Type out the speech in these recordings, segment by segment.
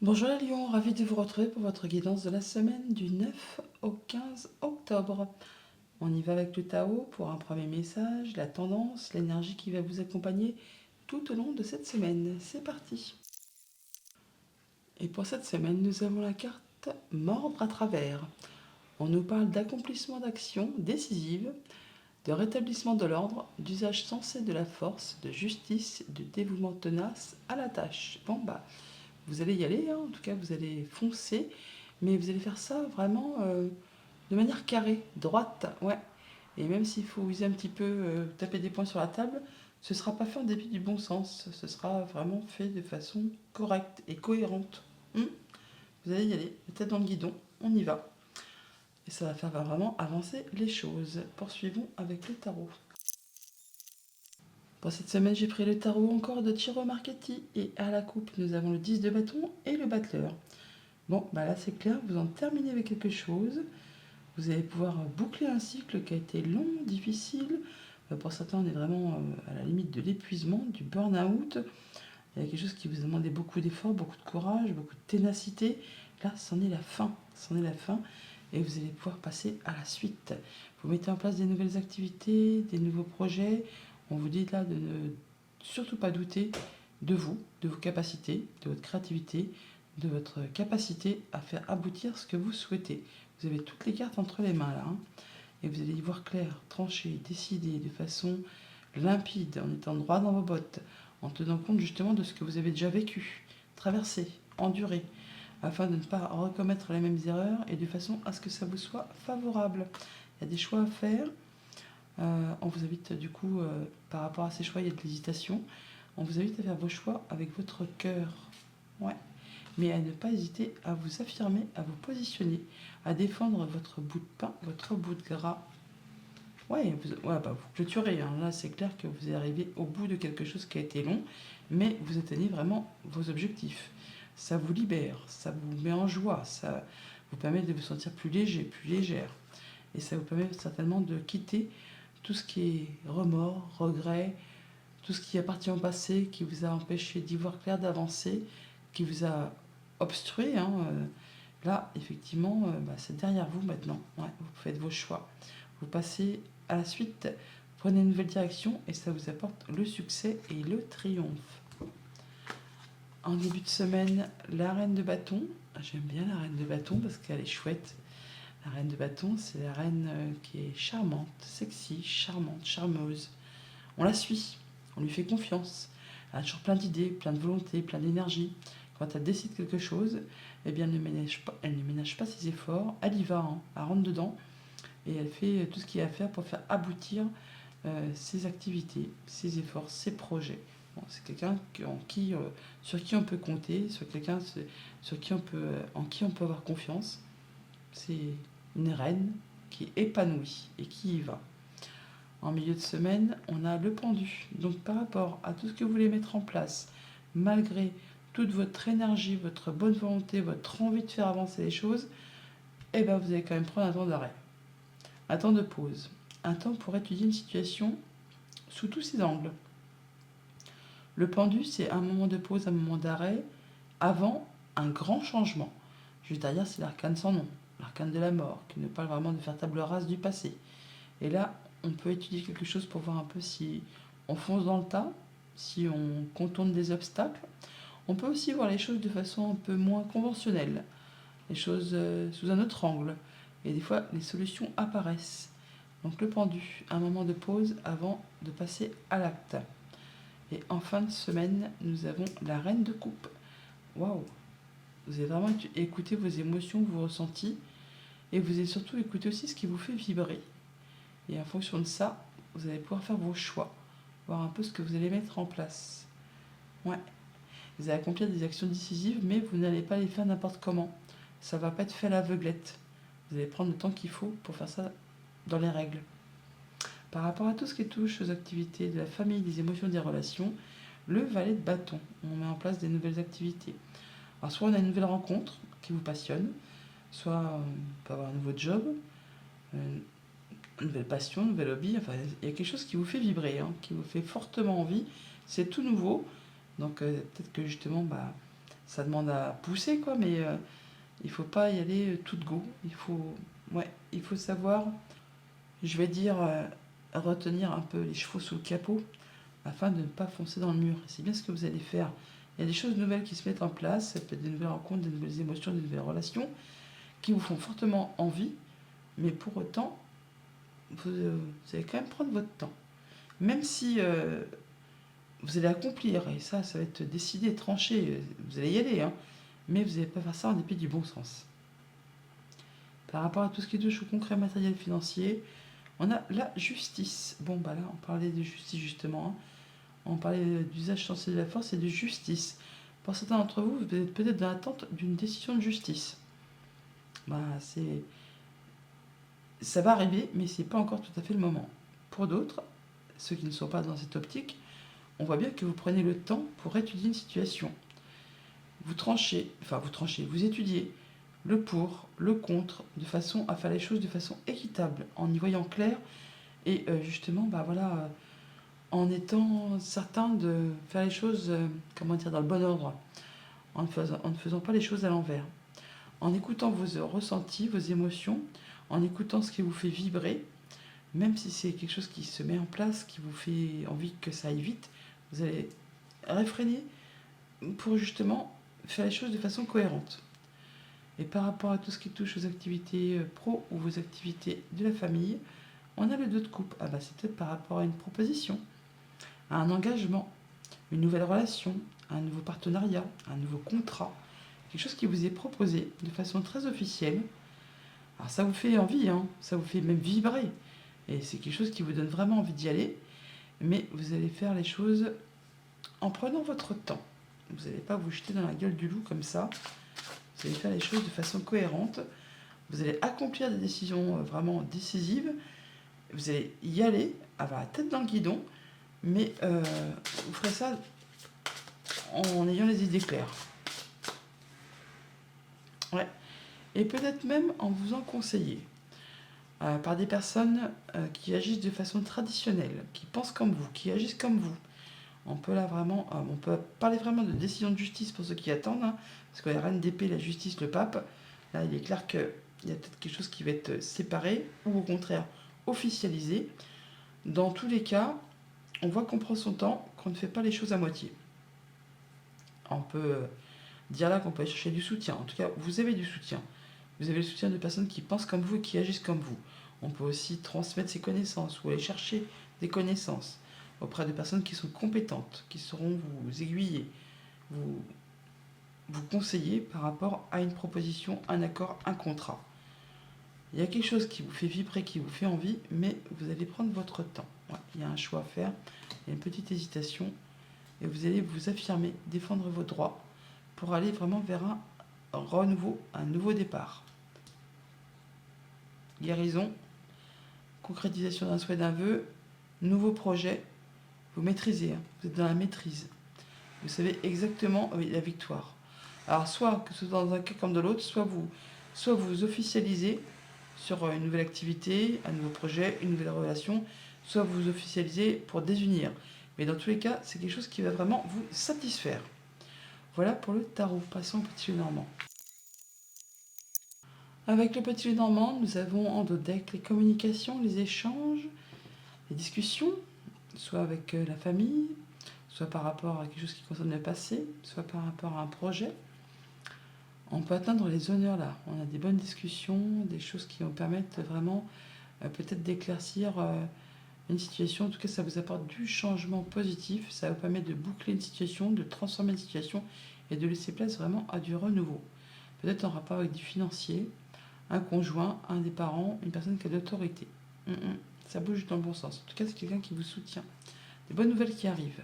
Bonjour les lions, ravi de vous retrouver pour votre guidance de la semaine du 9 au 15 octobre. On y va avec le Tao pour un premier message, la tendance, l'énergie qui va vous accompagner tout au long de cette semaine. C'est parti. Et pour cette semaine, nous avons la carte Mordre à travers. On nous parle d'accomplissement d'actions décisives, de rétablissement de l'ordre, d'usage sensé de la force, de justice, de dévouement tenace à la tâche. Bon bah, vous allez y aller, hein, en tout cas vous allez foncer, mais vous allez faire ça vraiment de manière carrée, droite, ouais. Et même s'il faut user un petit peu, taper des points sur la table, ce ne sera pas fait en dépit du bon sens, ce sera vraiment fait de façon correcte et cohérente. Vous allez y aller, la tête dans le guidon, on y va. Et ça va faire vraiment avancer les choses. Poursuivons avec le tarot. Pour cette semaine, j'ai pris le tarot encore de Ciro Marchetti et à la coupe, nous avons le 10 de bâton et le battleur. Bon, bah là c'est clair, vous en terminez avec quelque chose. Vous allez pouvoir boucler un cycle qui a été long, difficile. Pour certains, on est vraiment à la limite de l'épuisement, du burn-out. Il y a quelque chose qui vous a demandé beaucoup d'efforts, beaucoup de courage, beaucoup de ténacité. Là, c'en est la fin. C'en est la fin. Et vous allez pouvoir passer à la suite. Vous mettez en place des nouvelles activités, des nouveaux projets. On vous dit là de ne surtout pas douter de vous, de vos capacités, de votre créativité, de votre capacité à faire aboutir ce que vous souhaitez. Vous avez toutes les cartes entre les mains là, hein, et vous allez y voir clair, trancher, décider de façon limpide, en étant droit dans vos bottes, en tenant compte justement de ce que vous avez déjà vécu, traversé, enduré, afin de ne pas recommettre les mêmes erreurs et de façon à ce que ça vous soit favorable. Il y a des choix à faire. On vous invite du coup, par rapport à ces choix, il y a de l'hésitation. On vous invite à faire vos choix avec votre cœur. Ouais. Mais à ne pas hésiter à vous affirmer, à vous positionner, à défendre votre bout de pain, votre bout de gras. Ouais, vous clôturez, hein. Là, c'est clair que vous arrivez au bout de quelque chose qui a été long, mais vous atteignez vraiment vos objectifs. Ça vous libère, ça vous met en joie, ça vous permet de vous sentir plus léger, plus légère. Et ça vous permet certainement de quitter tout ce qui est remords, regrets, tout ce qui appartient au passé, qui vous a empêché d'y voir clair, d'avancer, qui vous a obstrué, hein. Là, effectivement, c'est derrière vous maintenant. Ouais, vous faites vos choix. Vous passez à la suite, prenez une nouvelle direction et ça vous apporte le succès et le triomphe. En début de semaine, la reine de bâton. J'aime bien la reine de bâton parce qu'elle est chouette. La reine de bâton, c'est la reine qui est charmante, sexy, charmante, charmeuse. On la suit, on lui fait confiance. Elle a toujours plein d'idées, plein de volonté, plein d'énergie. Quand elle décide quelque chose, eh bien, elle ne ménage pas ses efforts. Elle y va, hein, elle rentre dedans et elle fait tout ce qu'il y a à faire pour faire aboutir ses activités, ses efforts, ses projets. Bon, c'est quelqu'un sur qui on peut compter, en qui on peut avoir confiance. C'est une reine qui est épanouie et qui y va. En milieu de semaine, on a le pendu. Donc par rapport à tout ce que vous voulez mettre en place, malgré toute votre énergie, votre bonne volonté, votre envie de faire avancer les choses, eh ben vous allez quand même prendre un temps d'arrêt, un temps de pause, un temps pour étudier une situation sous tous ses angles. Le pendu, c'est un moment de pause, un moment d'arrêt, avant un grand changement. Juste derrière, c'est l'arcane sans nom, l'arcane de la mort, qui nous parle vraiment de faire table rase du passé. Et là, on peut étudier quelque chose pour voir un peu si on fonce dans le tas, si on contourne des obstacles. On peut aussi voir les choses de façon un peu moins conventionnelle, les choses sous un autre angle. Et des fois, les solutions apparaissent. Donc le pendu, un moment de pause avant de passer à l'acte. Et en fin de semaine, nous avons la reine de coupe. Waouh! Vous avez vraiment écouté vos émotions, vos ressentis, et vous avez surtout écouté aussi ce qui vous fait vibrer. Et en fonction de ça, vous allez pouvoir faire vos choix, voir un peu ce que vous allez mettre en place. Ouais, vous allez accomplir des actions décisives, mais vous n'allez pas les faire n'importe comment. Ça ne va pas être fait à l'aveuglette. Vous allez prendre le temps qu'il faut pour faire ça dans les règles. Par rapport à tout ce qui touche aux activités de la famille, des émotions, des relations, le valet de bâton, on met en place des nouvelles activités. Alors soit on a une nouvelle rencontre qui vous passionne, soit on peut avoir un nouveau job, une nouvelle passion, un nouvel hobby. Enfin, il y a quelque chose qui vous fait vibrer, qui vous fait fortement envie. C'est tout nouveau. Donc peut-être que justement, ça demande à pousser, quoi, mais il faut pas y aller tout de go. Il faut savoir, je vais dire, retenir un peu les chevaux sous le capot afin de ne pas foncer dans le mur. C'est bien ce que vous allez faire. Il y a des choses nouvelles qui se mettent en place, ça peut être des nouvelles rencontres, des nouvelles émotions, des nouvelles relations qui vous font fortement envie, mais pour autant, vous allez quand même prendre votre temps. Même si vous allez accomplir, et ça va être décidé, tranché, vous allez y aller, hein, mais vous n'allez pas faire ça en dépit du bon sens. Par rapport à tout ce qui touche au concret matériel financier, on a la justice. Bon, bah là, on parlait de justice justement, hein. On parlait d'usage sensé de la force et de justice. Pour certains d'entre vous, vous êtes peut-être dans l'attente d'une décision de justice. Bah, ça va arriver, mais c'est pas encore tout à fait le moment. Pour d'autres, ceux qui ne sont pas dans cette optique, on voit bien que vous prenez le temps pour étudier une situation. Vous étudiez le pour, le contre, de façon à faire les choses de façon équitable, en y voyant clair et justement, en étant certain de faire les choses, dans le bon ordre, en ne faisant pas les choses à l'envers, en écoutant vos ressentis, vos émotions, en écoutant ce qui vous fait vibrer, même si c'est quelque chose qui se met en place, qui vous fait envie que ça aille vite, vous allez réfréner pour justement faire les choses de façon cohérente. Et par rapport à tout ce qui touche aux activités pro ou vos activités de la famille, on a le 2 de coupe. Ah bah c'est peut-être par rapport à une proposition, à un engagement, une nouvelle relation, un nouveau partenariat, un nouveau contrat, quelque chose qui vous est proposé de façon très officielle. Alors ça vous fait envie, hein, ça vous fait même vibrer. Et c'est quelque chose qui vous donne vraiment envie d'y aller. Mais vous allez faire les choses en prenant votre temps. Vous n'allez pas vous jeter dans la gueule du loup comme ça. Vous allez faire les choses de façon cohérente. Vous allez accomplir des décisions vraiment décisives. Vous allez y aller, avoir la tête dans le guidon, mais vous ferez ça en ayant les idées claires. Ouais. Et peut-être même en vous en conseiller par des personnes qui agissent de façon traditionnelle, qui pensent comme vous, qui agissent comme vous. On peut parler vraiment de décision de justice pour ceux qui attendent, hein, parce que la reine d'épée, la justice, le pape, là il est clair qu'il y a peut-être quelque chose qui va être séparé ou au contraire officialisé. Dans tous les cas, on voit qu'on prend son temps, qu'on ne fait pas les choses à moitié. On peut dire là qu'on peut aller chercher du soutien. En tout cas, vous avez du soutien. Vous avez le soutien de personnes qui pensent comme vous et qui agissent comme vous. On peut aussi transmettre ses connaissances ou aller chercher des connaissances auprès de personnes qui sont compétentes, qui sauront vous aiguiller, vous conseiller par rapport à une proposition, un accord, un contrat. Il y a quelque chose qui vous fait vibrer, qui vous fait envie, mais vous allez prendre votre temps. Ouais, il y a un choix à faire, il y a une petite hésitation, et vous allez vous affirmer, défendre vos droits pour aller vraiment vers un renouveau, un nouveau départ. Guérison, concrétisation d'un souhait, d'un vœu, nouveau projet, vous maîtrisez, hein, vous êtes dans la maîtrise. Vous savez exactement la victoire. Alors soit que ce soit dans un cas comme dans l'autre, soit vous officialisez sur une nouvelle activité, un nouveau projet, une nouvelle relation, soit vous officialisez pour désunir. Mais dans tous les cas, c'est quelque chose qui va vraiment vous satisfaire. Voilà pour le tarot. Passons au petit Lenormand. Avec le petit Lenormand, nous avons en dos deck les communications, les échanges, les discussions, soit avec la famille, soit par rapport à quelque chose qui concerne le passé, soit par rapport à un projet. On peut atteindre les honneurs là. On a des bonnes discussions, des choses qui vont permettre vraiment peut-être d'éclaircir une situation. En tout cas, ça vous apporte du changement positif. Ça va vous permettre de boucler une situation, de transformer une situation et de laisser place vraiment à du renouveau. Peut-être en rapport avec du financier, un conjoint, un des parents, une personne qui a de l'autorité. Ça bouge dans le bon sens. En tout cas, c'est quelqu'un qui vous soutient. Des bonnes nouvelles qui arrivent.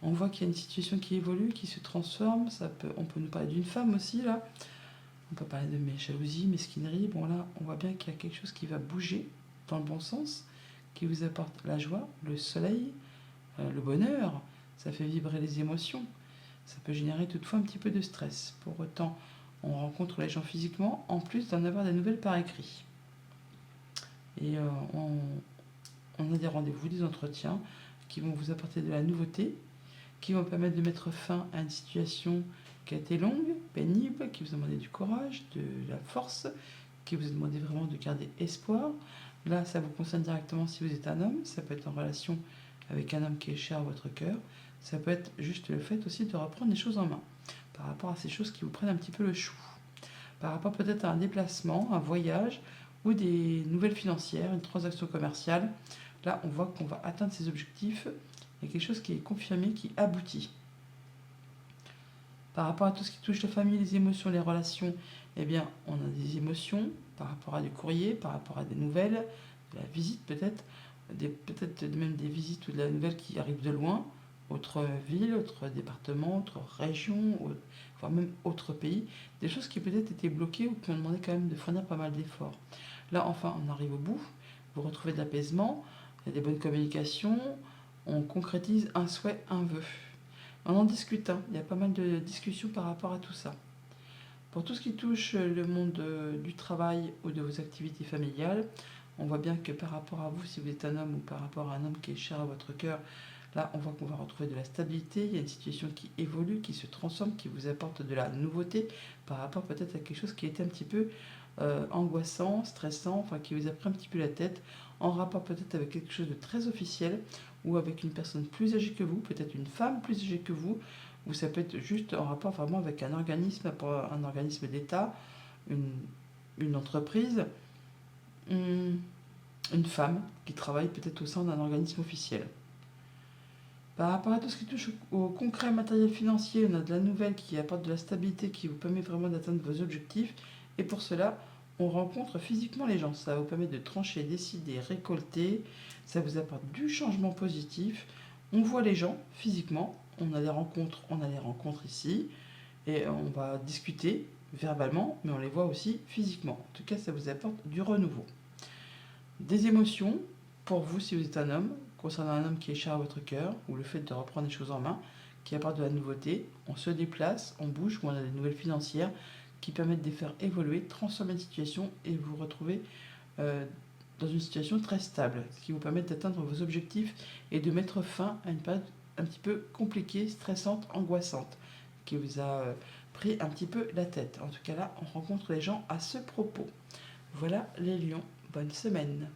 On voit qu'il y a une situation qui évolue, qui se transforme. On peut nous parler d'une femme aussi, là. On peut parler de jalousie, mesquinerie. Bon, là, on voit bien qu'il y a quelque chose qui va bouger dans le bon sens, qui vous apporte la joie, le soleil, le bonheur. Ça fait vibrer les émotions. Ça peut générer toutefois un petit peu de stress. Pour autant, on rencontre les gens physiquement, en plus d'en avoir des nouvelles par écrit. Et on a des rendez-vous, des entretiens qui vont vous apporter de la nouveauté, qui vont permettre de mettre fin à une situation qui a été longue, pénible, qui vous a demandé du courage, de la force, qui vous a demandé vraiment de garder espoir. Là, ça vous concerne directement si vous êtes un homme. Ça peut être en relation avec un homme qui est cher à votre cœur. Ça peut être juste le fait aussi de reprendre les choses en main par rapport à ces choses qui vous prennent un petit peu le chou. Par rapport peut-être à un déplacement, un voyage ou des nouvelles financières, une transaction commerciale. Là, on voit qu'on va atteindre ses objectifs. Il y a quelque chose qui est confirmé, qui aboutit. Par rapport à tout ce qui touche la famille, les émotions, les relations, eh bien, on a des émotions par rapport à du courrier, par rapport à des nouvelles, de la visite peut-être, peut-être même des visites ou de la nouvelle qui arrive de loin, autre ville, autre département, autre région, voire même autre pays, des choses qui peut-être étaient bloquées ou qui ont demandé quand même de fournir pas mal d'efforts. Là, enfin, on arrive au bout, vous retrouvez de l'apaisement, il y a des bonnes communications, on concrétise un souhait, un vœu. On en discute, hein. Il y a pas mal de discussions par rapport à tout ça. Pour tout ce qui touche le monde du travail ou de vos activités familiales, on voit bien que par rapport à vous, si vous êtes un homme ou par rapport à un homme qui est cher à votre cœur, là on voit qu'on va retrouver de la stabilité, il y a une situation qui évolue, qui se transforme, qui vous apporte de la nouveauté par rapport peut-être à quelque chose qui était un petit peu angoissant, stressant, enfin qui vous a pris un petit peu la tête, en rapport peut-être avec quelque chose de très officiel ou avec une personne plus âgée que vous, peut-être une femme plus âgée que vous, ou ça peut être juste en rapport vraiment avec un organisme d'État, une, une entreprise, une femme qui travaille peut-être au sein d'un organisme officiel. Par rapport à tout ce qui touche au concret matériel financier, on a de la nouvelle qui apporte de la stabilité, qui vous permet vraiment d'atteindre vos objectifs. Et pour cela, on rencontre physiquement les gens. Ça vous permet de trancher, décider, récolter. Ça vous apporte du changement positif. On voit les gens physiquement. On a des rencontres ici. Et on va discuter verbalement, mais on les voit aussi physiquement. En tout cas, ça vous apporte du renouveau. Des émotions, pour vous si vous êtes un homme, concernant un homme qui est cher à votre cœur, ou le fait de reprendre les choses en main, qui apporte de la nouveauté, on se déplace, on bouge, ou on a des nouvelles financières qui permettent de les faire évoluer, transformer une situation et vous retrouver dans une situation très stable, ce qui vous permet d'atteindre vos objectifs et de mettre fin à une période un petit peu compliquée, stressante, angoissante, qui vous a pris un petit peu la tête. En tout cas là, on rencontre les gens à ce propos. Voilà les lions, bonne semaine.